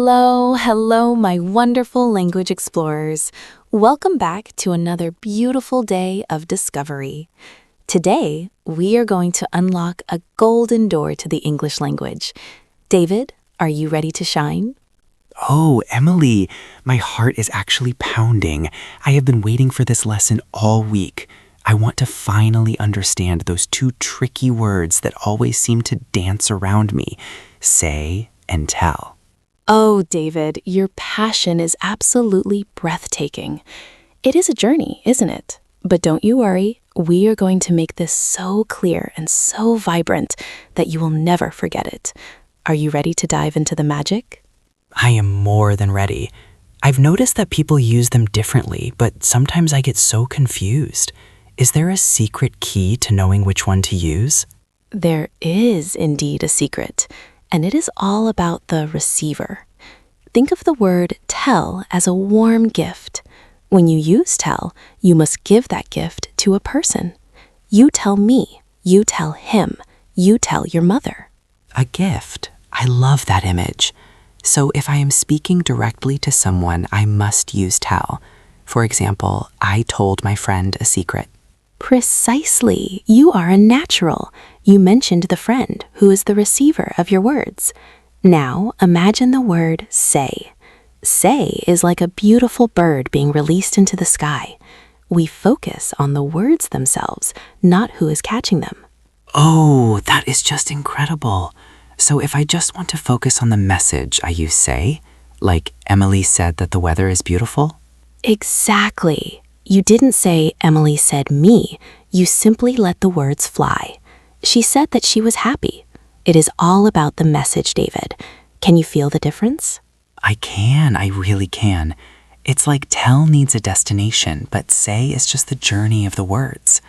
Hello, my wonderful language explorers. Welcome back to another beautiful day of discovery. Today, we are going to unlock a golden door to the English language. David, are you ready to shine? Oh, Emily, my heart is actually pounding. I have been waiting for this lesson all week. I want to finally understand those two tricky words that always seem to dance around me, say and tell. Oh, David, your passion is absolutely breathtaking. It is a journey, isn't it? But don't you worry, we are going to make this so clear and so vibrant that you will never forget it. Are you ready to dive into the magic? I am more than ready. I've noticed that people use them differently, but sometimes I get so confused. Is there a secret key to knowing which one to use? There is indeed a secret, and it is all about the receiver. Think of the word tell as a warm gift. When you use tell, you must give that gift to a person. You tell me, you tell him, you tell your mother. A gift. I love that image. So if I am speaking directly to someone, I must use tell. For example, I told my friend a secret. Precisely. You are a natural. You mentioned the friend, who is the receiver of your words. Now, imagine the word say. Say is like a beautiful bird being released into the sky. We focus on the words themselves, not who is catching them. Oh, that is just incredible. So if I just want to focus on the message, I use say, like Emily said that the weather is beautiful? Exactly. You didn't say Emily said me. You simply let the words fly. She said that she was happy. It is all about the message, David. Can you feel the difference? I really can. It's like tell needs a destination, but say is just the journey of the words.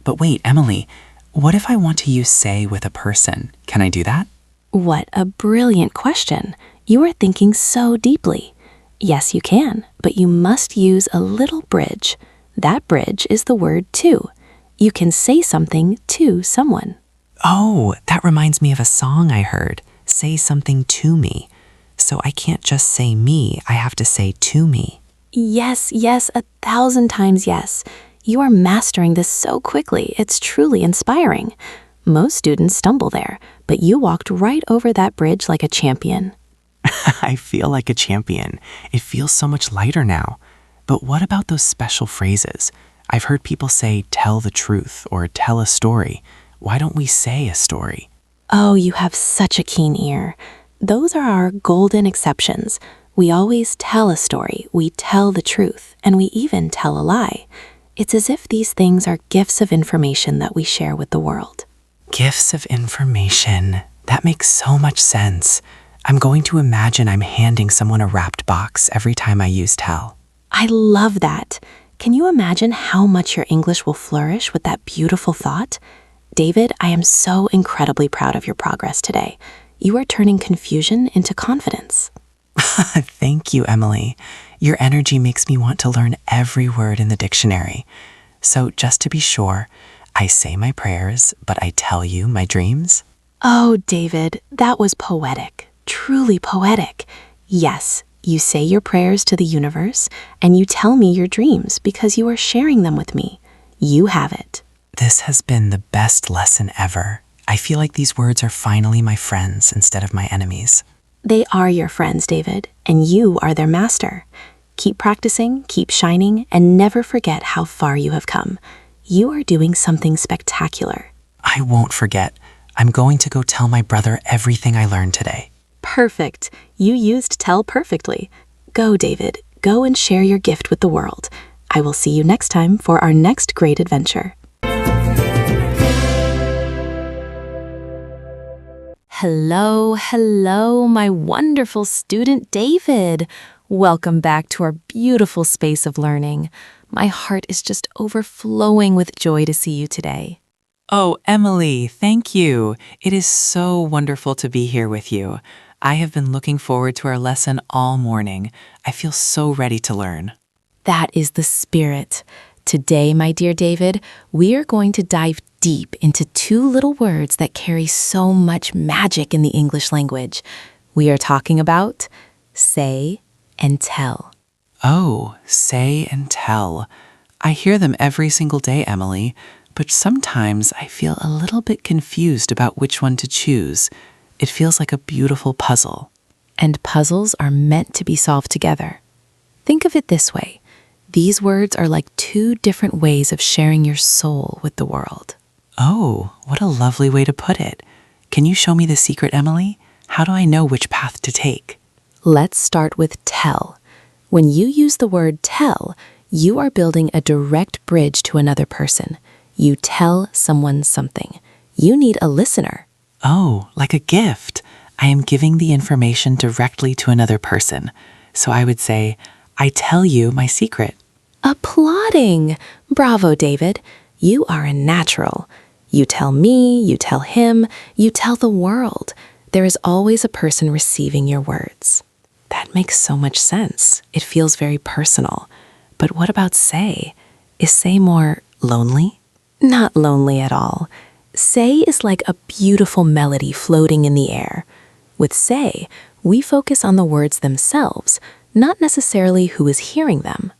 But wait, Emily, what if I want to use say with a person? Can I do that? What a brilliant question. You are thinking so deeply. Yes, you can, but you must use a little bridge. That bridge is the word to. You can say something to someone. Oh, that reminds me of a song I heard. Say something to me. So I can't just say me, I have to say to me. Yes, 1,000 times yes. You are mastering this so quickly, it's truly inspiring. Most students stumble there, but you walked right over that bridge like a champion. I feel like a champion. It feels so much lighter now. But what about those special phrases? I've heard people say tell the truth or tell a story. Why don't we say a story? Oh, you have such a keen ear. Those are our golden exceptions. We always tell a story, we tell the truth, and we even tell a lie. It's as if these things are gifts of information that we share with the world. Gifts of information. That makes so much sense. I'm going to imagine I'm handing someone a wrapped box every time I use tell. I love that. Can you imagine how much your English will flourish with that beautiful thought? David, I am so incredibly proud of your progress today. You are turning confusion into confidence. Thank you, Emily. Your energy makes me want to learn every word in the dictionary. So just to be sure, I say my prayers, but I tell you my dreams? Oh, David, that was poetic, truly poetic. Yes, you say your prayers to the universe, and you tell me your dreams because you are sharing them with me. You have it. This has been the best lesson ever. I feel like these words are finally my friends instead of my enemies. They are your friends, David, and you are their master. Keep practicing, keep shining, and never forget how far you have come. You are doing something spectacular. I won't forget. I'm going to go tell my brother everything I learned today. Perfect. You used tell perfectly. Go, David. Go and share your gift with the world. I will see you next time for our next great adventure. Hello, my wonderful student David. Welcome back to our beautiful space of learning. My heart is just overflowing with joy to see you today. Oh, Emily, thank you. It is so wonderful to be here with you. I have been looking forward to our lesson all morning. I feel so ready to learn. That is the spirit. Today, my dear David, we are going to dive deep into two little words that carry so much magic in the English language. We are talking about say, and tell. Oh, say and tell. I hear them every single day, Emily, but sometimes I feel a little bit confused about which one to choose. It feels like a beautiful puzzle. And puzzles are meant to be solved together. Think of it this way. These words are like two different ways of sharing your soul with the world. Oh, what a lovely way to put it. Can you show me the secret, Emily? How do I know which path to take? Let's start with tell. When you use the word tell, you are building a direct bridge to another person. You tell someone something. You need a listener. Oh, like a gift. I am giving the information directly to another person. So I would say, I tell you my secret. Applauding! Bravo, David. You are a natural. You tell me, you tell him, you tell the world. There is always a person receiving your words. That makes so much sense. It feels very personal. But what about say? Is say more lonely? Not lonely at all. Say is like a beautiful melody floating in the air. With say, we focus on the words themselves, not necessarily who is hearing them.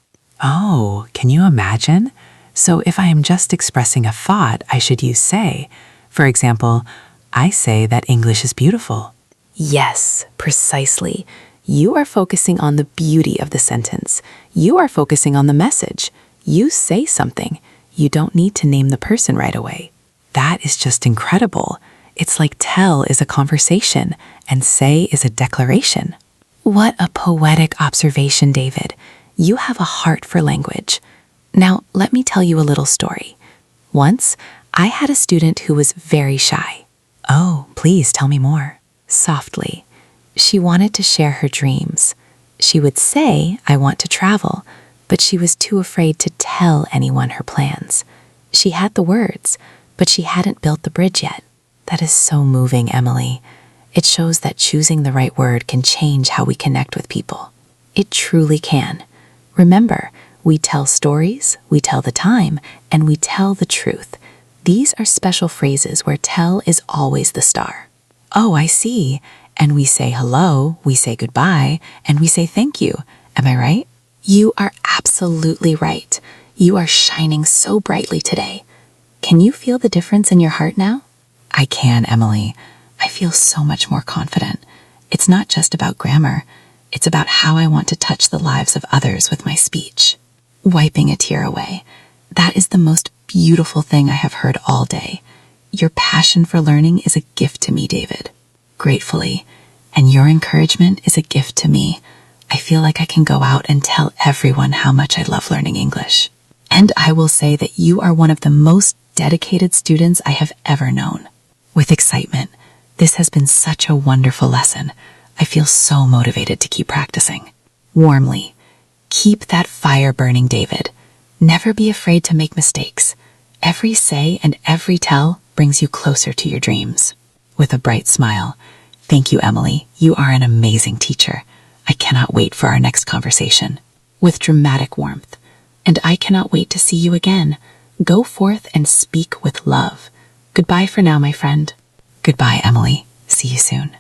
Oh, can you imagine? So if I am just expressing a thought, I should use say. For example, I say that English is beautiful. Yes, precisely. You are focusing on the beauty of the sentence. You are focusing on the message. You say something. You don't need to name the person right away. That is just incredible. It's like tell is a conversation and say is a declaration. What a poetic observation, David. You have a heart for language. Now, let me tell you a little story. Once, I had a student who was very shy. Oh, please tell me more. Softly. She wanted to share her dreams. She would say, I want to travel, but she was too afraid to tell anyone her plans. She had the words, but she hadn't built the bridge yet. That is so moving, Emily. It shows that choosing the right word can change how we connect with people. It truly can. Remember, we tell stories, we tell the time, and we tell the truth. These are special phrases where tell is always the star. Oh, I see. And we say hello, we say goodbye, and we say thank you. Am I right? You are absolutely right. You are shining so brightly today. Can you feel the difference in your heart now? I can, Emily. I feel so much more confident. It's not just about grammar. It's about how I want to touch the lives of others with my speech. Wiping a tear away. That is the most beautiful thing I have heard all day. Your passion for learning is a gift to me, David. Gratefully. And your encouragement is a gift to me. I feel like I can go out and tell everyone how much I love learning English. And I will say that you are one of the most dedicated students I have ever known. With excitement, this has been such a wonderful lesson. I feel so motivated to keep practicing. Warmly, keep that fire burning, David. Never be afraid to make mistakes. Every say and every tell brings you closer to your dreams. With a bright smile, thank you, Emily. You are an amazing teacher. I cannot wait for our next conversation. With dramatic warmth, and I cannot wait to see you again. Go forth and speak with love. Goodbye for now, my friend. Goodbye, Emily. See you soon.